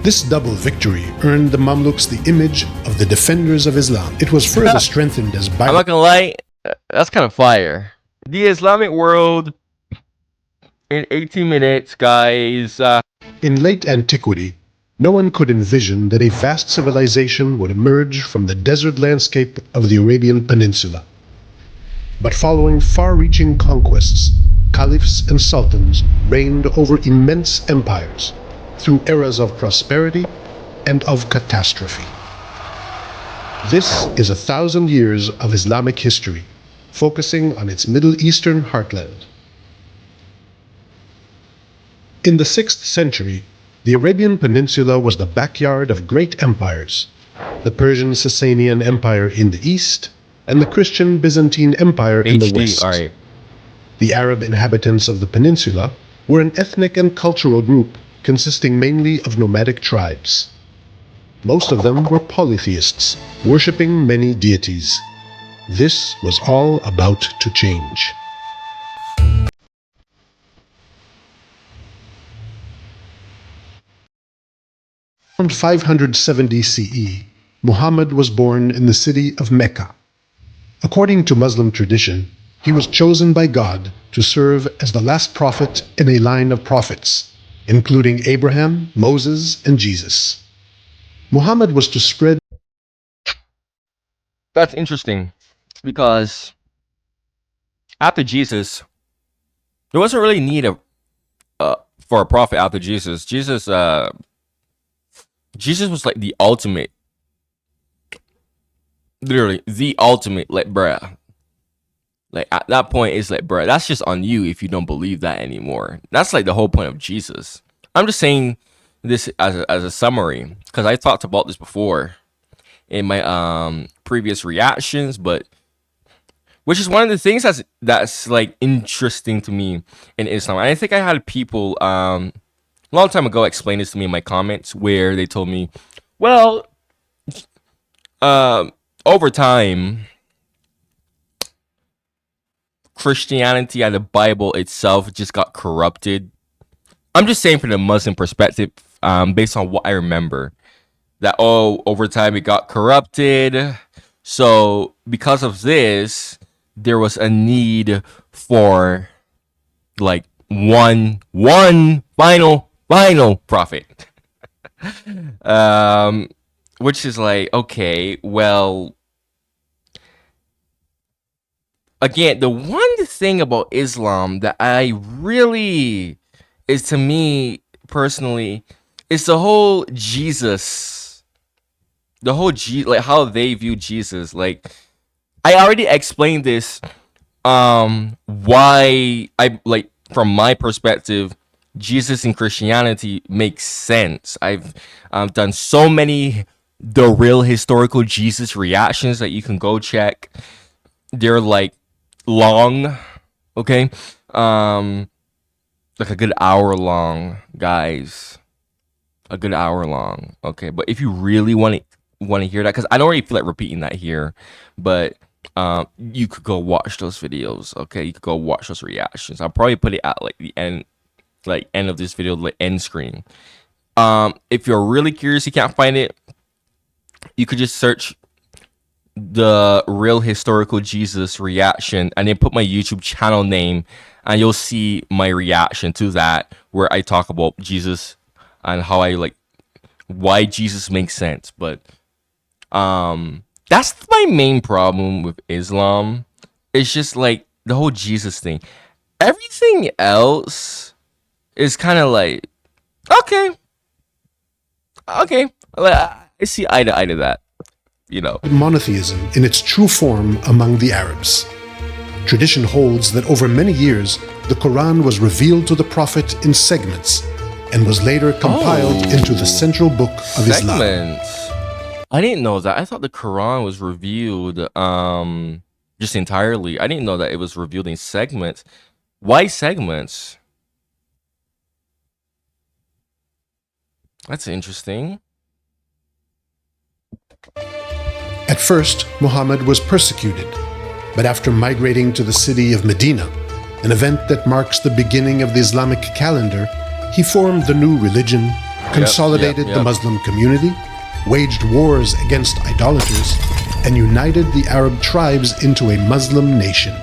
This double victory earned the Mamluks the image of the defenders of Islam. It was further strengthened as I'm not gonna lie, that's kind of fire. The Islamic World in 18 minutes, guys. In late antiquity, no one could envision that a vast civilization would emerge from the desert landscape of the Arabian Peninsula. But following far-reaching conquests, caliphs and sultans reigned over immense empires through eras of prosperity and of catastrophe. This is 1,000 years of Islamic history, focusing on its Middle Eastern heartland. In the 6th century, the Arabian Peninsula was the backyard of great empires, the Persian Sasanian Empire in the east, and the Christian Byzantine Empire in the west. All right. The Arab inhabitants of the peninsula were an ethnic and cultural group consisting mainly of nomadic tribes. Most of them were polytheists, worshipping many deities. This was all about to change. Around 570 CE, Muhammad was born in the city of Mecca. According to Muslim tradition, he was chosen by God to serve as the last prophet in a line of prophets, including Abraham, Moses, and Jesus. Muhammad was to spread. That's interesting because after Jesus, there wasn't really need for a prophet after Jesus. Jesus was like the ultimate, literally the ultimate, like, bruh. Like, at that point, it's like, bruh, that's just on you if you don't believe that anymore. That's like the whole point of Jesus. I'm just saying this as a summary because I talked about this before in my previous reactions, but which is one of the things that's like interesting to me in Islam. I think I had people a long time ago explain this to me in my comments where they told me, well, over time, Christianity and the Bible itself just got corrupted. I'm just saying from the Muslim perspective, based on what I remember, that over time it got corrupted. So because of this, there was a need for like one final prophet. Which is like, okay, well, again, the one thing about Islam that I really is, to me personally, is the whole Jesus, like how they view Jesus. Like, I already explained this, why I like, from my perspective, Jesus in Christianity makes sense. I've done so many The Real Historical Jesus reactions that you can go check. They're like long, okay, like a good hour long, guys, a good hour long, okay. But if you really want to hear that, because I don't really feel like repeating that here, but you could go watch those videos, okay. You could go watch those reactions. I'll probably put it at like the end, like end of this video, like end screen. If you're really curious, you can't find it, you could just search The Real Historical Jesus reaction and then put my YouTube channel name, and you'll see my reaction to that, where I talk about Jesus and how I like why Jesus makes sense. But that's my main problem with Islam. It's just like the whole Jesus thing. Everything else is kind of like, okay, I see eye to eye to that, you know. Monotheism in its true form among the Arabs. Tradition holds that over many years, the Quran was revealed to the Prophet in segments and was later compiled into the central book of Islam. Segments. I didn't know that. I thought the Quran was revealed just entirely. I didn't know that it was revealed in segments. Why segments? That's interesting. At first, Muhammad was persecuted, but after migrating to the city of Medina, an event that marks the beginning of the Islamic calendar, he formed the new religion consolidated the Muslim community, waged wars against idolaters, and united the Arab tribes into a Muslim nation.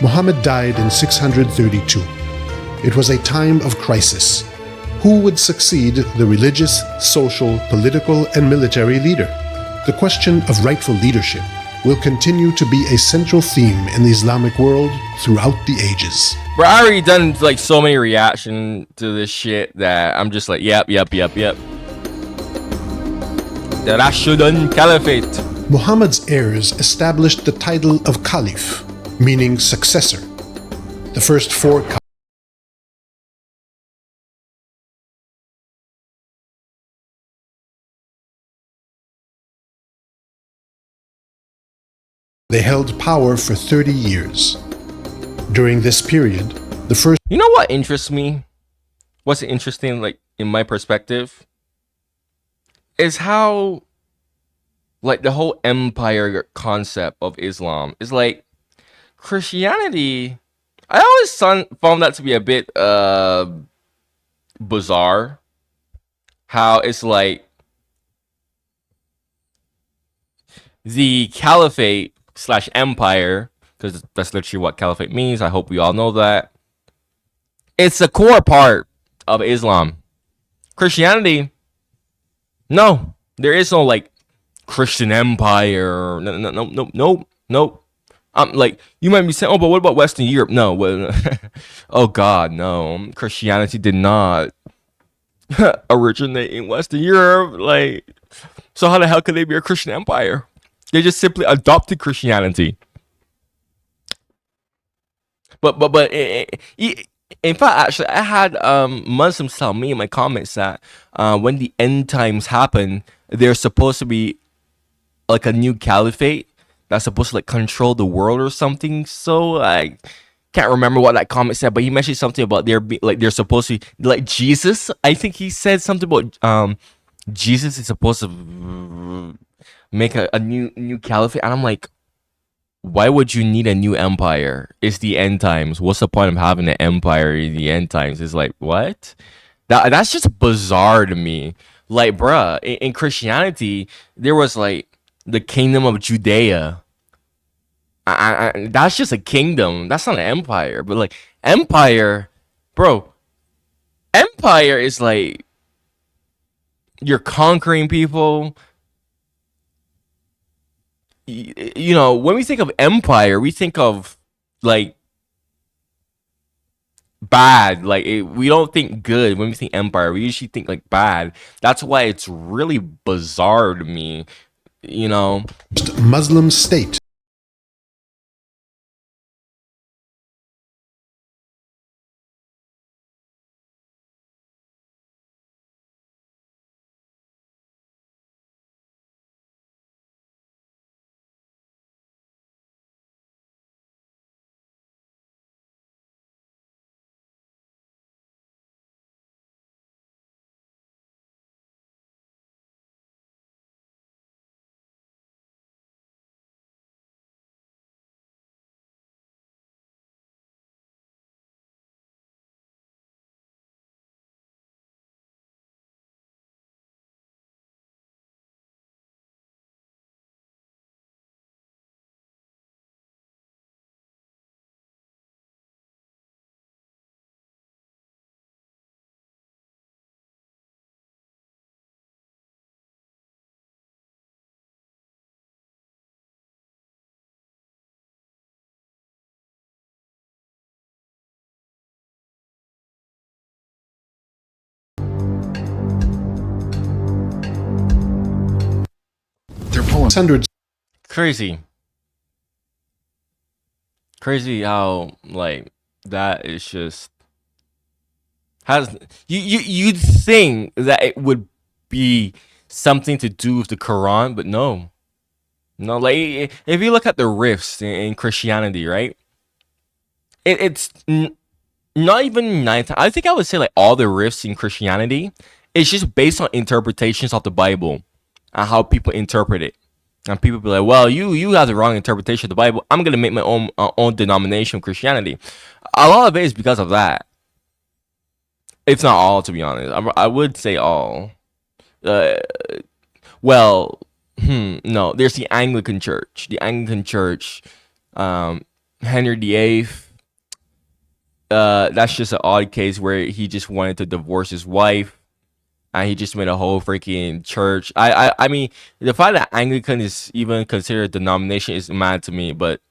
Muhammad died in 632. It was a time of crisis. Who would succeed the religious, social, political, and military leader? The question of rightful leadership will continue to be a central theme in the Islamic world throughout the ages. Bro, I already done like so many reaction to this shit that I'm just like, yep. The Rashidun Caliphate. Muhammad's heirs established the title of Caliph, meaning successor. The first four They held power for 30 years. During this period, the first... You know what interests me? What's interesting, like, in my perspective? Is how, like, the whole empire concept of Islam is, like, Christianity... I always found that to be a bit, bizarre. How it's, like, the caliphate / empire, because that's literally what caliphate means. I hope we all know that. It's a core part of Islam. Christianity, no. There is no, like, Christian empire. No. Like, you might be saying, oh, but what about Western Europe? No. Oh, God, no. Christianity did not originate in Western Europe. Like, so how the hell could they be a Christian empire? They just simply adopted Christianity. But in fact, actually, I had Muslims tell me in my comments that when the end times happen, there's supposed to be like a new caliphate that's supposed to like control the world or something. So I can't remember what that comment said, but he mentioned something about they're supposed to be like Jesus. I think he said something about Jesus is supposed to make a new caliphate, and I'm like, why would you need a new empire? It's the end times. What's the point of having an empire in the end times? It's like, what? That's just bizarre to me. Like, bruh, in Christianity, there was like the kingdom of Judea. That's just a kingdom. That's not an empire. But like, empire, bro, empire is like you're conquering people. You know, when we think of empire, we think of like bad. Like we don't think good when we think empire. We usually think like bad. That's why it's really bizarre to me. You know, Muslim state. Hundreds. crazy how like that is just has you'd think that it would be something to do with the Quran, but no. Like if you look at the rifts in Christianity, right? It's not even 9 times. I think I would say like all the rifts in Christianity, it's just based on interpretations of the Bible and how people interpret it. And people be like, well, you have the wrong interpretation of the Bible. I'm gonna make my own denomination of Christianity. A lot of it is because of that. It's not all, to be honest. I would say all. Uh, well, no. There's the Anglican Church. The Anglican Church, um, Henry VIII. That's just an odd case where he just wanted to divorce his wife, and he just made a whole freaking church. I mean, the fact that Anglican is even considered a denomination is mad to me. But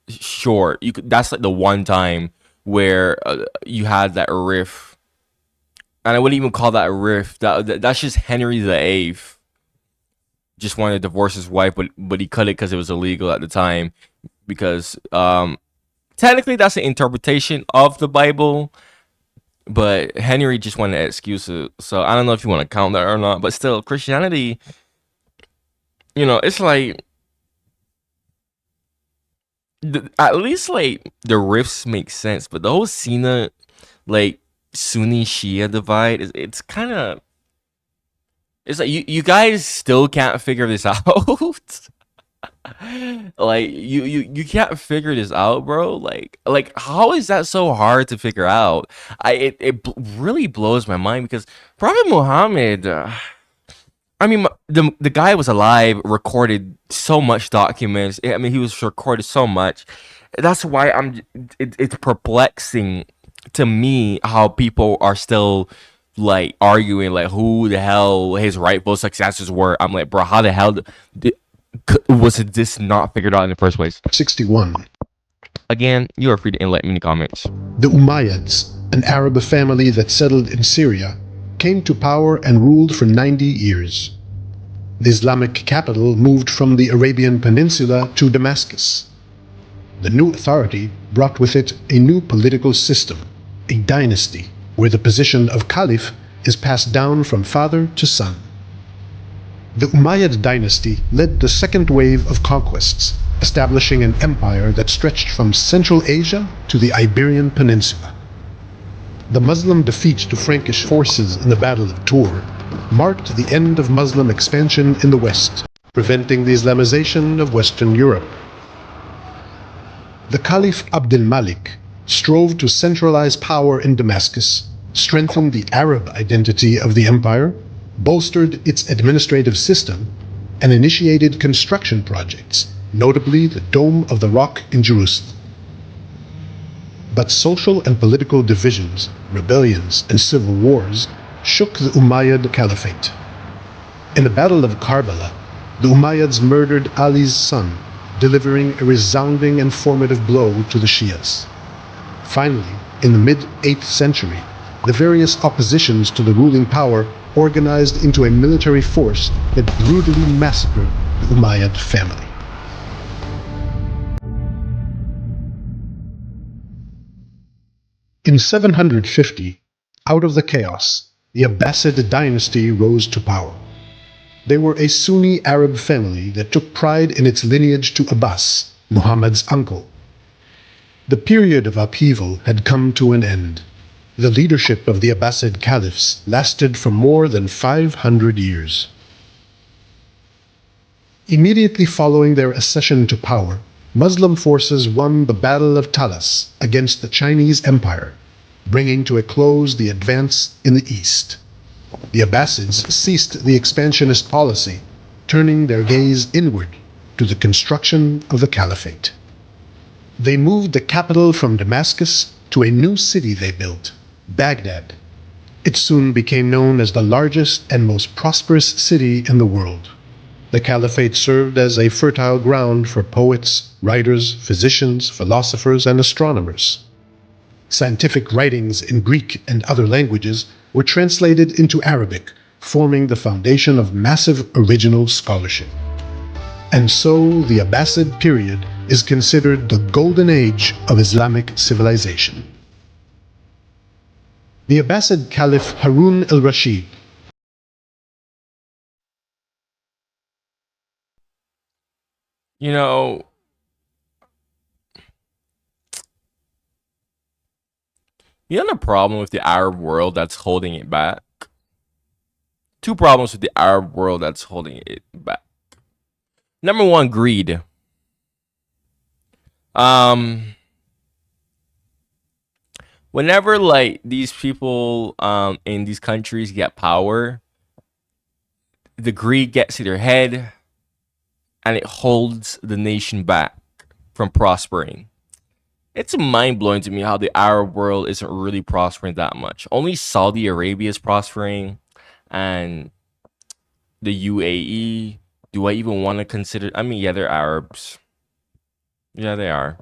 sure, you could. That's like the one time where you had that riff, and I wouldn't even call that a riff. That's just Henry VIII just wanted to divorce his wife, but he cut it because it was illegal at the time. Because technically that's an interpretation of the Bible, but Henry just wanted excuses. So I don't know if you want to count that or not. But still, Christianity, it's like at least like the riffs make sense, but the whole Sina like Sunni Shia divide is it's kind of it's like you guys still can't figure this out. Like you can't figure this out, bro. Like how is that so hard to figure out? Really blows my mind because Prophet Muhammad. I mean, the guy was alive, recorded so much documents. I mean, he was recorded so much. That's why it's perplexing to me how people are still like arguing like who the hell his rightful successors were. I'm like, bro, how the hell was this not figured out in the first place? 61. Again, you are free to enlighten me in the comments. The Umayyads, an Arab family that settled in Syria, came to power and ruled for 90 years. The Islamic capital moved from the Arabian Peninsula to Damascus. The new authority brought with it a new political system, a dynasty, where the position of caliph is passed down from father to son. The Umayyad dynasty led the second wave of conquests, establishing an empire that stretched from Central Asia to the Iberian Peninsula. The Muslim defeat to Frankish forces in the Battle of Tours marked the end of Muslim expansion in the West, preventing the Islamization of Western Europe. The Caliph Abdul Malik strove to centralize power in Damascus, strengthen the Arab identity of the empire, bolstered its administrative system, and initiated construction projects, notably the Dome of the Rock in Jerusalem. But social and political divisions, rebellions, and civil wars shook the Umayyad Caliphate. In the Battle of Karbala, the Umayyads murdered Ali's son, delivering a resounding and formative blow to the Shias. Finally, in the mid-8th century, the various oppositions to the ruling power organized into a military force that brutally massacred the Umayyad family. In 750, out of the chaos, the Abbasid dynasty rose to power. They were a Sunni Arab family that took pride in its lineage to Abbas, Muhammad's uncle. The period of upheaval had come to an end. The leadership of the Abbasid caliphs lasted for more than 500 years. Immediately following their accession to power, Muslim forces won the Battle of Talas against the Chinese Empire, bringing to a close the advance in the east. The Abbasids ceased the expansionist policy, turning their gaze inward to the construction of the caliphate. They moved the capital from Damascus to a new city they built, Baghdad. It soon became known as the largest and most prosperous city in the world. The caliphate served as a fertile ground for poets, writers, physicians, philosophers, and astronomers. Scientific writings in Greek and other languages were translated into Arabic, forming the foundation of massive original scholarship. And so the Abbasid period is considered the golden age of Islamic civilization. The Abbasid Caliph Harun al-Rashid You know, the problem with the Arab world that's holding it back? Two problems with the Arab world that's holding it back. Number one, greed. Um, whenever like these people in these countries get power, the greed gets to their head and it holds the nation back from prospering. It's mind blowing to me how the Arab world isn't really prospering that much. Only Saudi Arabia is prospering, and the UAE. Do I even want to consider? I mean, yeah, they're Arabs. Yeah, they are.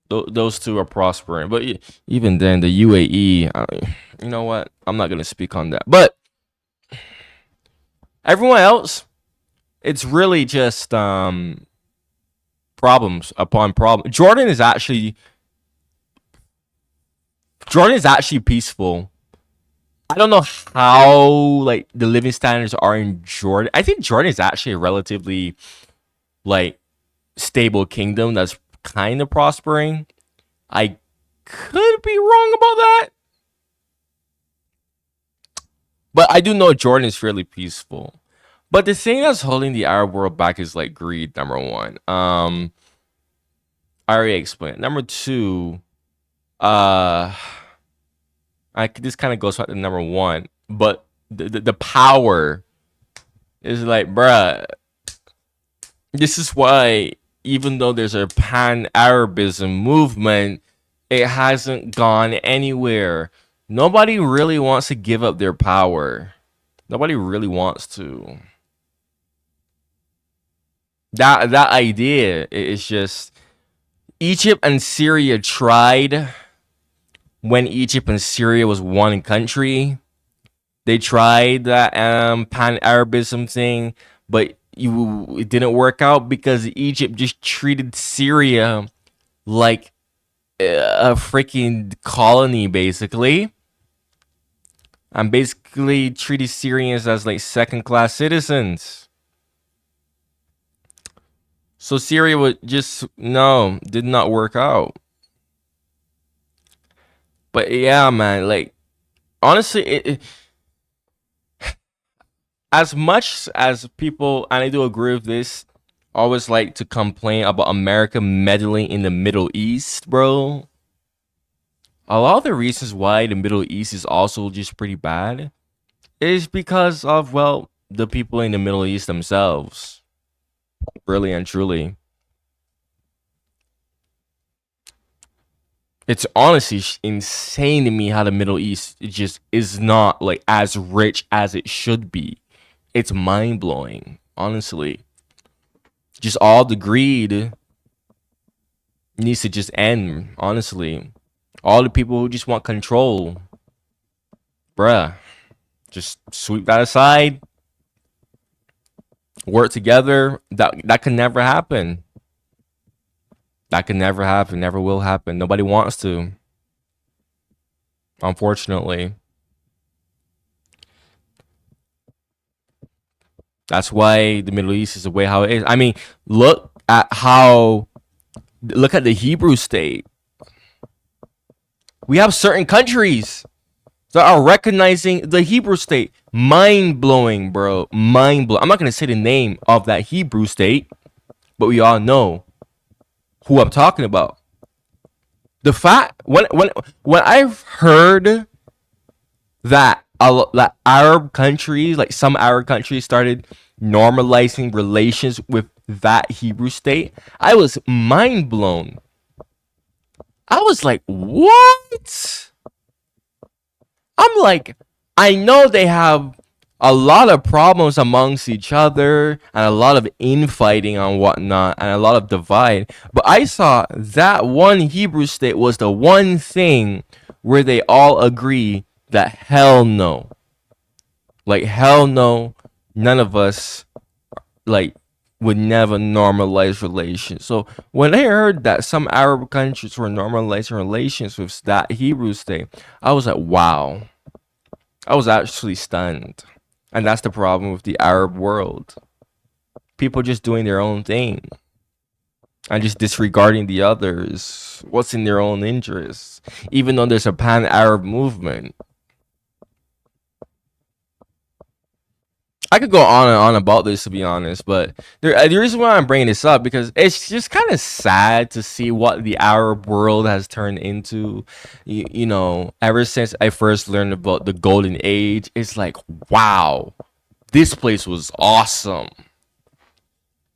Those two are prospering, but even then, the UAE. You know what? I'm not gonna speak on that. But everyone else, it's really just problems upon problems. Jordan is actually peaceful. I don't know how like the living standards are in Jordan. I think Jordan is actually a relatively like stable kingdom that's kind of prospering. I could be wrong about that, but I do know Jordan is fairly peaceful. But the thing that's holding the Arab world back is like greed. Number one, I already explained. Number two, uh, this kind of goes back to number one, but the power is like, bruh. This is why, even though there's a pan-Arabism movement, it hasn't gone anywhere. Nobody really wants to give up their power. Nobody really wants to. That idea is just Egypt and Syria tried when Egypt and Syria was one country. They tried that pan-Arabism thing, but it didn't work out because Egypt just treated Syria like a freaking colony, basically, and basically treated Syrians as like second-class citizens. So Syria would just did not work out. But yeah, man, like honestly, as much as people, and I do agree with this, always like to complain about America meddling in the Middle East, bro. A lot of the reasons why the Middle East is also just pretty bad is because of, well, the people in the Middle East themselves. Really and truly. It's honestly insane to me how the Middle East just is not like as rich as it should be. It's mind blowing, honestly. Just all the greed needs to just end, honestly. All the people who just want control, bruh, just sweep that aside. Work together. That can never happen. That can never happen. Never will happen. Nobody wants to. Unfortunately. That's why the Middle East is the way how it is. I mean, look at the Hebrew state. We have certain countries that are recognizing the Hebrew state. Mind blowing, bro. Mind blowing. I'm not gonna say the name of that Hebrew state, but we all know who I'm talking about. The fact when I've heard that that Arab countries, like some Arab countries, started normalizing relations with that Hebrew state, I was mind blown. I was like, what? I'm like, I know they have a lot of problems amongst each other and a lot of infighting and whatnot and a lot of divide, but I saw that one Hebrew state was the one thing where they all agree that hell no. Like, hell no, none of us like would never normalize relations. So when I heard that some Arab countries were normalizing relations with that Hebrew state, I was like, wow. I was actually stunned. And that's the problem with the Arab world. People just doing their own thing and just disregarding the others, what's in their own interests, even though there's a pan-Arab movement. I could go on and on about this, to be honest, but the reason why I'm bringing this up because it's just kind of sad to see what the Arab world has turned into. You know, ever since I first learned about the Golden Age, it's like, wow, this place was awesome.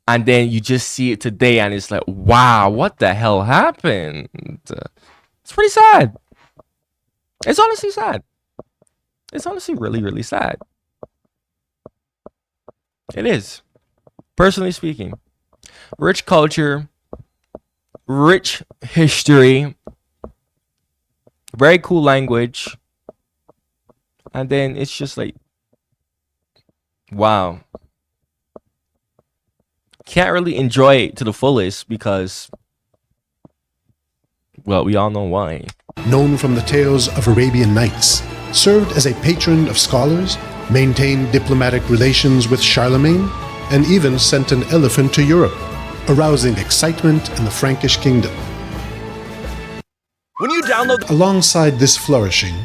And then you just see it today, and it's like, wow, what the hell happened? It's pretty sad. It's honestly sad. It's honestly really, really sad. It is. Personally speaking. Rich culture, rich history, very cool language. And then it's just like, wow. Can't really enjoy it to the fullest because, well, we all know why. Known from the tales of Arabian Nights, served as a patron of scholars, maintained diplomatic relations with Charlemagne, and even sent an elephant to Europe, arousing excitement in the Frankish kingdom. When you download... Alongside this flourishing,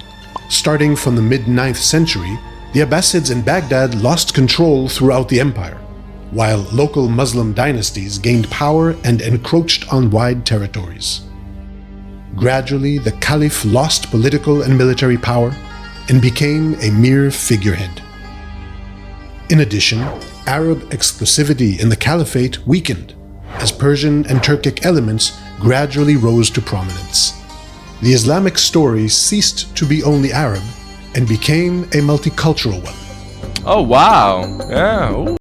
starting from the mid-9th century, the Abbasids in Baghdad lost control throughout the empire, while local Muslim dynasties gained power and encroached on wide territories. Gradually, the Caliph lost political and military power and became a mere figurehead. In addition, Arab exclusivity in the Caliphate weakened as Persian and Turkic elements gradually rose to prominence. The Islamic story ceased to be only Arab and became a multicultural one. Oh, wow. Yeah. Ooh.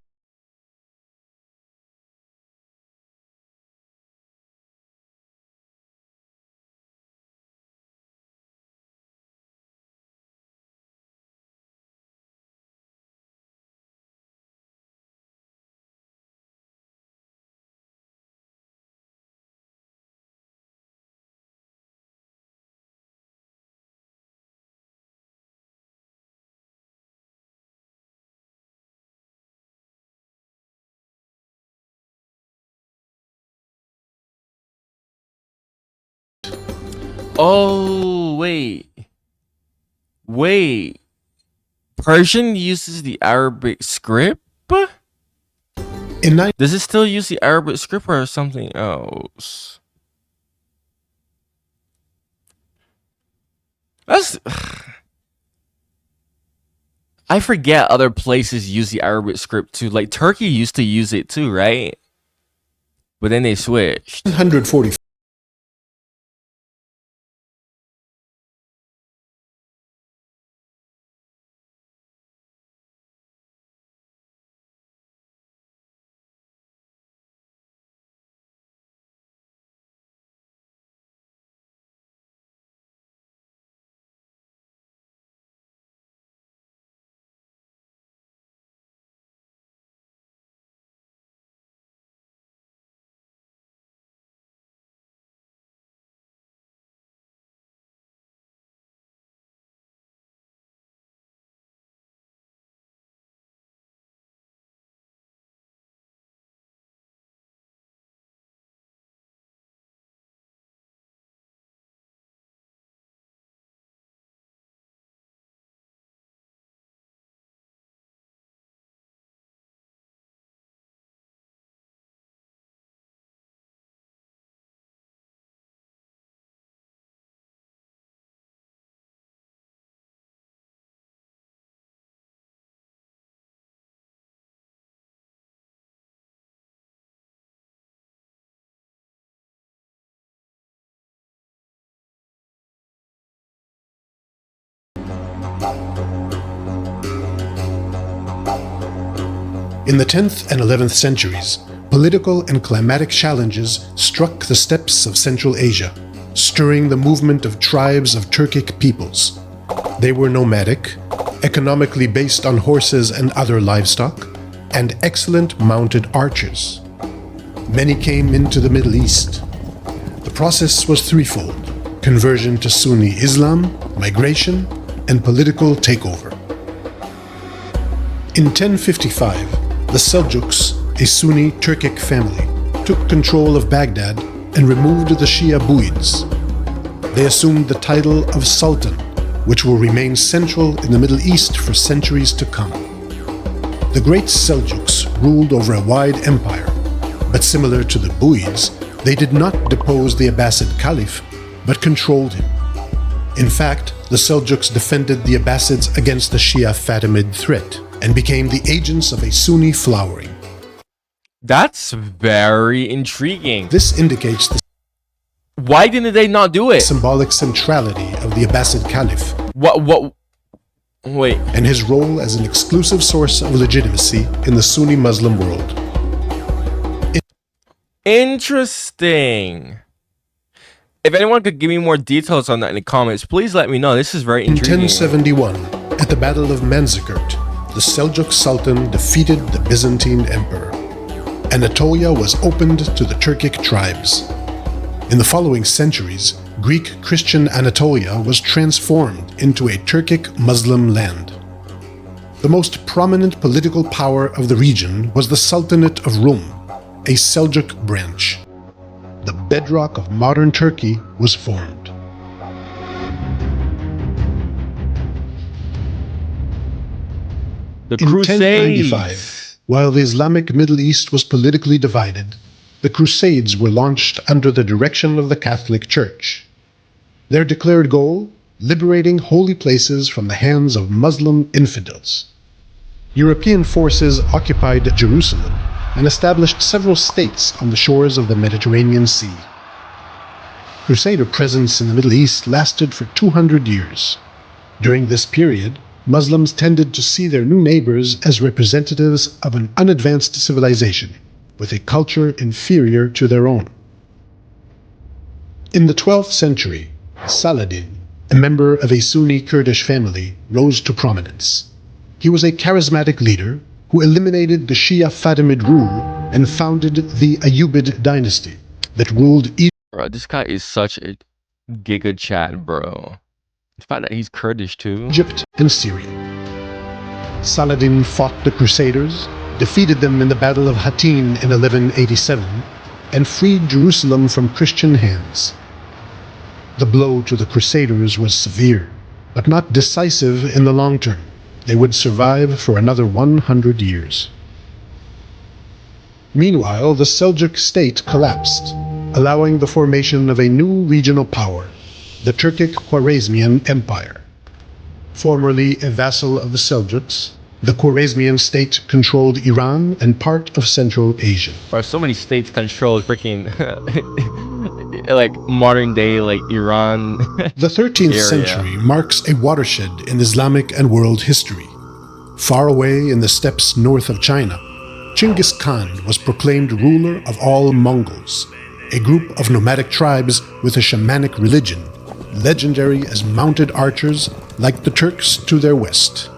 Oh, wait. Wait. Persian uses the Arabic script? Does it still use the Arabic script or something else? That's... I forget other places use the Arabic script too. Like Turkey used to use it too, right? But then they switched. 140. In the 10th and 11th centuries, political and climatic challenges struck the steppes of Central Asia, stirring the movement of tribes of Turkic peoples. They were nomadic, economically based on horses and other livestock, and excellent mounted archers. Many came into the Middle East. The process was threefold: conversion to Sunni Islam, migration, and political takeover. In 1055, the Seljuks, a Sunni Turkic family, took control of Baghdad and removed the Shia Buyids. They assumed the title of Sultan, which will remain central in the Middle East for centuries to come. The great Seljuks ruled over a wide empire, but similar to the Buyids, they did not depose the Abbasid Caliph, but controlled him. In fact, the Seljuks defended the Abbasids against the Shia Fatimid threat and became the agents of a Sunni flowering. That's very intriguing. This indicates the Why didn't they not do it? symbolic centrality of the Abbasid Caliph Wait. and his role as an exclusive source of legitimacy in the Sunni Muslim world. Interesting. If anyone could give me more details on that in the comments, please let me know. This is very In intriguing. 1071, at the Battle of Manzikert, the Seljuk Sultan defeated the Byzantine Emperor. Anatolia was opened to the Turkic tribes. In the following centuries, Greek Christian Anatolia was transformed into a Turkic Muslim land. The most prominent political power of the region was the Sultanate of Rum, a Seljuk branch. The bedrock of modern Turkey was formed. The In Crusades. 1095, while the Islamic Middle East was politically divided, the Crusades were launched under the direction of the Catholic Church. Their declared goal? Liberating holy places from the hands of Muslim infidels. European forces occupied Jerusalem and established several states on the shores of the Mediterranean Sea. Crusader presence in the Middle East lasted for 200 years. During this period, Muslims tended to see their new neighbors as representatives of an unadvanced civilization, with a culture inferior to their own. In the 12th century, Saladin, a member of a Sunni Kurdish family, rose to prominence. He was a charismatic leader who eliminated the Shia Fatimid rule and founded the Ayyubid dynasty that ruled Bro, this guy is such a giga chat, bro. The fact that he's Kurdish too. Egypt and Syria. Saladin fought the Crusaders, defeated them in the Battle of Hattin in 1187, and freed Jerusalem from Christian hands. The blow to the Crusaders was severe, but not decisive in the long term. They would survive for another 100 years. Meanwhile, the Seljuk state collapsed, allowing the formation of a new regional power, the Turkic Khwarezmian Empire. Formerly a vassal of the Seljuks, the Khwarezmian state controlled Iran and part of Central Asia. Bro, so many states control freaking like modern day like Iran. The 13th area. century marks a watershed in Islamic and world history. Far away in the steppes north of China, Genghis Khan was proclaimed ruler of all Mongols, a group of nomadic tribes with a shamanic religion, legendary as mounted archers like the Turks to their west.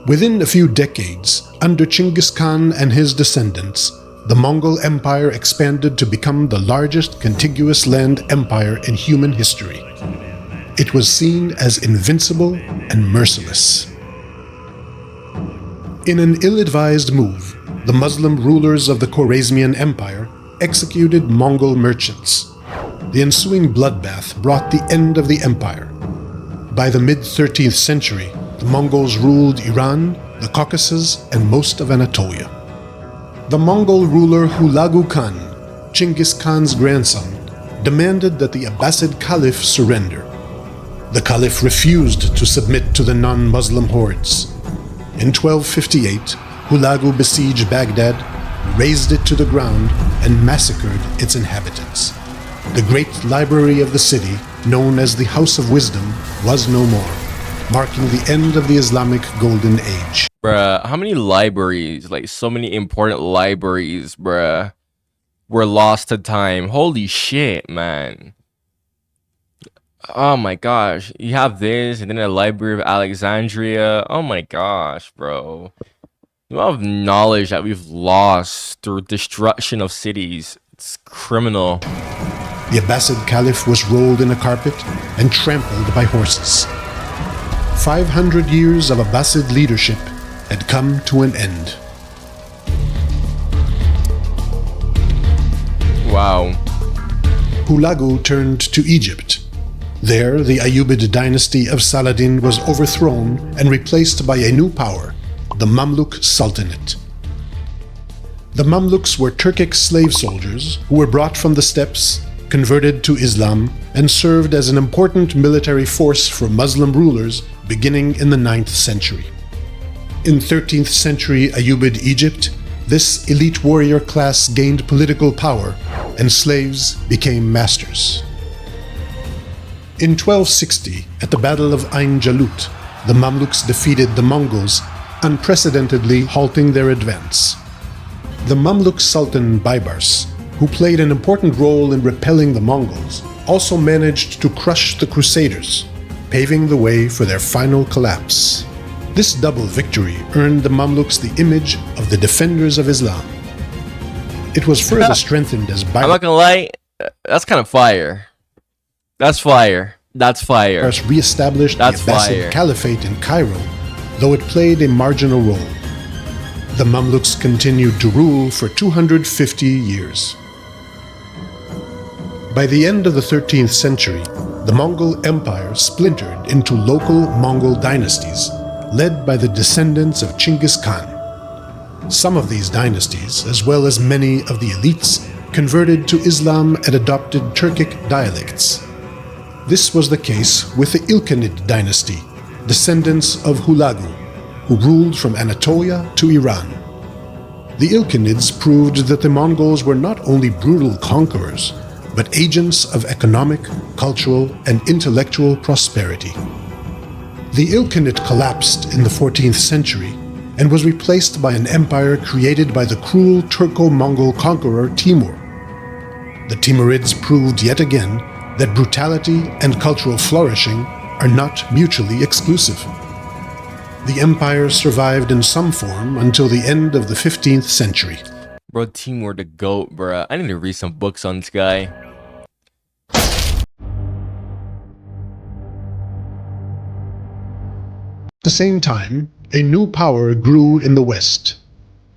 Within a few decades, under Genghis Khan and his descendants, the Mongol Empire expanded to become the largest contiguous land empire in human history. It was seen as invincible and merciless. In an ill-advised move, the Muslim rulers of the Khwarezmian Empire executed Mongol merchants. The ensuing bloodbath brought the end of the empire. By the mid-13th century, the Mongols ruled Iran, the Caucasus, and most of Anatolia. The Mongol ruler Hulagu Khan, Genghis Khan's grandson, demanded that the Abbasid Caliph surrender. The Caliph refused to submit to the non-Muslim hordes. In 1258, Hulagu besieged Baghdad, razed it to the ground, and massacred its inhabitants. The great library of the city, known as the House of Wisdom, was no more, marking the end of the Islamic Golden Age. Bruh, how many libraries, like so many important libraries, bruh, were lost to time? Holy shit, man. Oh my gosh. You have this, and then the Library of Alexandria. Oh my gosh, bro. The amount of knowledge that we've lost through destruction of cities, it's criminal. The Abbasid Caliph was rolled in a carpet and trampled by horses. 500 years of Abbasid leadership had come to an end. Wow. Hulagu turned to Egypt. There, the Ayyubid dynasty of Saladin was overthrown and replaced by a new power, the Mamluk Sultanate. The Mamluks were Turkic slave soldiers who were brought from the steppes, converted to Islam, and served as an important military force for Muslim rulers beginning in the 9th century. In 13th century Ayyubid Egypt, this elite warrior class gained political power, and slaves became masters. In 1260, at the Battle of Ain Jalut, the Mamluks defeated the Mongols, unprecedentedly halting their advance. The Mamluk Sultan Baybars, who played an important role in repelling the Mongols, also managed to crush the Crusaders, paving the way for their final collapse. This double victory earned the Mamluks the image of the defenders of Islam. It was further strengthened as I'm not gonna lie, that's kind of fire. That's fire. That's fire. Re-established the Abbasid Caliphate in Cairo, though it played a marginal role. The Mamluks continued to rule for 250 years. By the end of the 13th century, the Mongol Empire splintered into local Mongol dynasties, led by the descendants of Chinggis Khan. Some of these dynasties, as well as many of the elites, converted to Islam and adopted Turkic dialects. This was the case with the Ilkhanid dynasty, descendants of Hulagu, who ruled from Anatolia to Iran. The Ilkhanids proved that the Mongols were not only brutal conquerors, but agents of economic, cultural, and intellectual prosperity. The Ilkhanate collapsed in the 14th century and was replaced by an empire created by the cruel Turco-Mongol conqueror Timur. The Timurids proved yet again that brutality and cultural flourishing are not mutually exclusive. The empire survived in some form until the end of the 15th century. Bro, Timur the GOAT, bro. I need to read some books on this guy. At the same time, a new power grew in the West.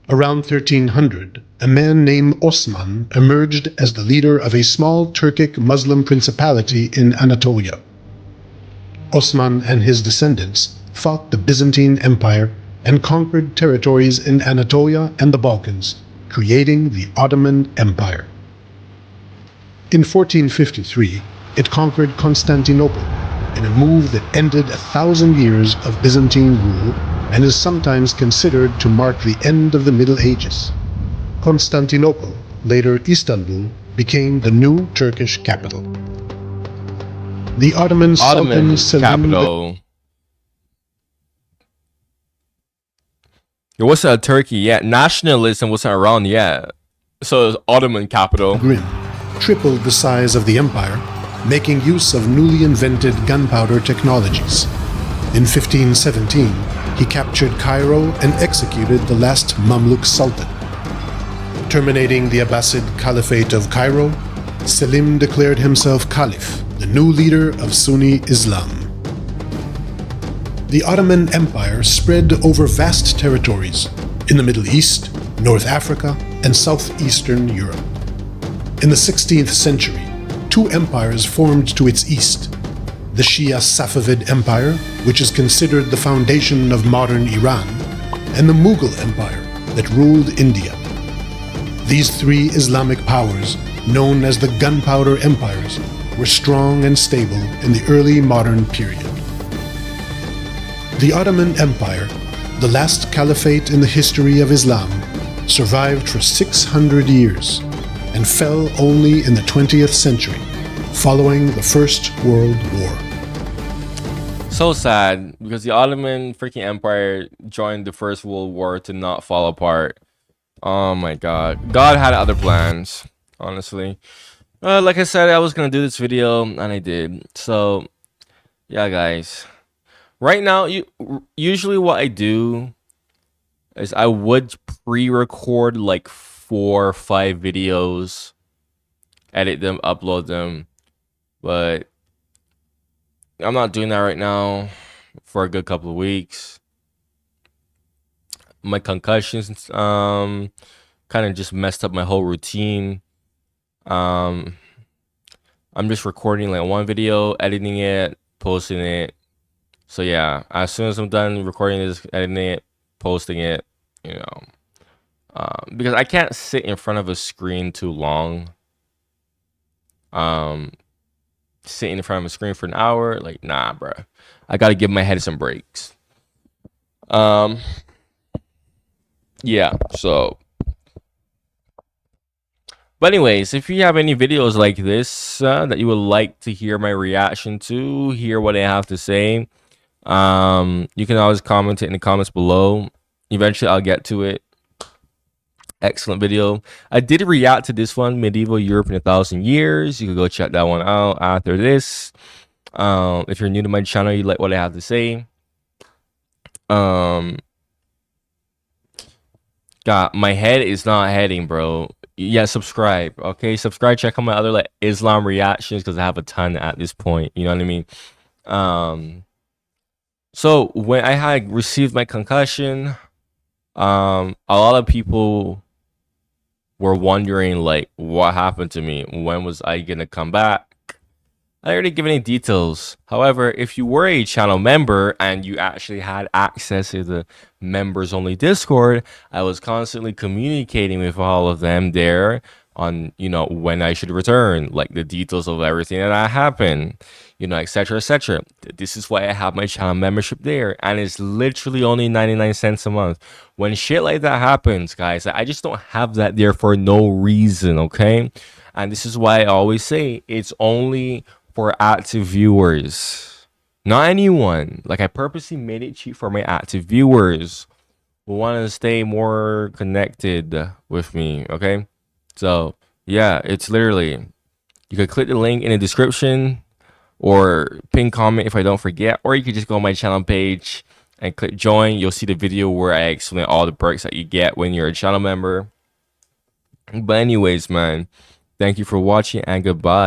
Around 1300, a man named Osman emerged as the leader of a small Turkic Muslim principality in Anatolia. Osman and his descendants fought the Byzantine Empire and conquered territories in Anatolia and the Balkans, creating the Ottoman Empire. In 1453, it conquered Constantinople in a move that ended 1,000 years of Byzantine rule and is sometimes considered to mark the end of the Middle Ages. Constantinople, later Istanbul, became the new Turkish capital. The Ottoman Sultan Seljuk capital. It wasn't Turkey yet. Nationalism wasn't around yet. So it was Ottoman capital. Grim tripled the size of the empire, making use of newly invented gunpowder technologies. In 1517, he captured Cairo and executed the last Mamluk Sultan. Terminating the Abbasid Caliphate of Cairo, Selim declared himself Caliph, the new leader of Sunni Islam. The Ottoman Empire spread over vast territories in the Middle East, North Africa, and southeastern Europe. In the 16th century, two empires formed to its east: the Shia Safavid Empire, which is considered the foundation of modern Iran, and the Mughal Empire that ruled India. These three Islamic powers, known as the Gunpowder Empires, were strong and stable in the early modern period. The Ottoman Empire, the last caliphate in the history of Islam, survived for 600 years and fell only in the 20th century, following the First World War. So sad, because the Ottoman freaking Empire joined the First World War to not fall apart. Oh my god. God had other plans, honestly. Like I said, I was gonna do this video, and I did. So, yeah, guys. Right now, usually what I do is I would pre-record like 4 or 5 videos, edit them, upload them, but I'm not doing that right now for a good couple of weeks. My concussions kind of just messed up my whole routine. I'm just recording like one video, editing it, posting it. So yeah, as soon as I'm done recording this, editing it, posting it, because I can't sit in front of a screen too long. Sitting in front of a screen for an hour, like, nah, bro. I gotta give my head some breaks. Yeah, so. But anyways, if you have any videos like this that you would like to hear my reaction to, hear what I have to say, you can always comment it in the comments below. Eventually, I'll get to it. Excellent video. I did react to this one, Medieval Europe in 1,000 Years. You can go check that one out after this. If you're new to my channel, you like what I have to say. God, my head is not heading, bro. Yeah, subscribe. Okay, subscribe. Check out my other like Islam reactions because I have a ton at this point. You know what I mean? So when I had received my concussion, a lot of people were wondering like what happened to me. When was I gonna come back? I already given any details. However, if you were a channel member and you actually had access to the members only Discord, I was constantly communicating with all of them there on, when I should return, like the details of everything that happened, etc., etc. This is why I have my channel membership there, and it's literally only 99 cents a month. When shit like that happens, guys, I just don't have that there for no reason, okay? And this is why I always say it's only for active viewers, not anyone. Like, I purposely made it cheap for my active viewers who want to stay more connected with me, okay? So yeah, it's literally, you could click the link in the description or pin comment if I don't forget, or you could just go on my channel page and click join. You'll see the video where I explain all the perks that you get when you're a channel member. But anyways, man, thank you for watching and goodbye.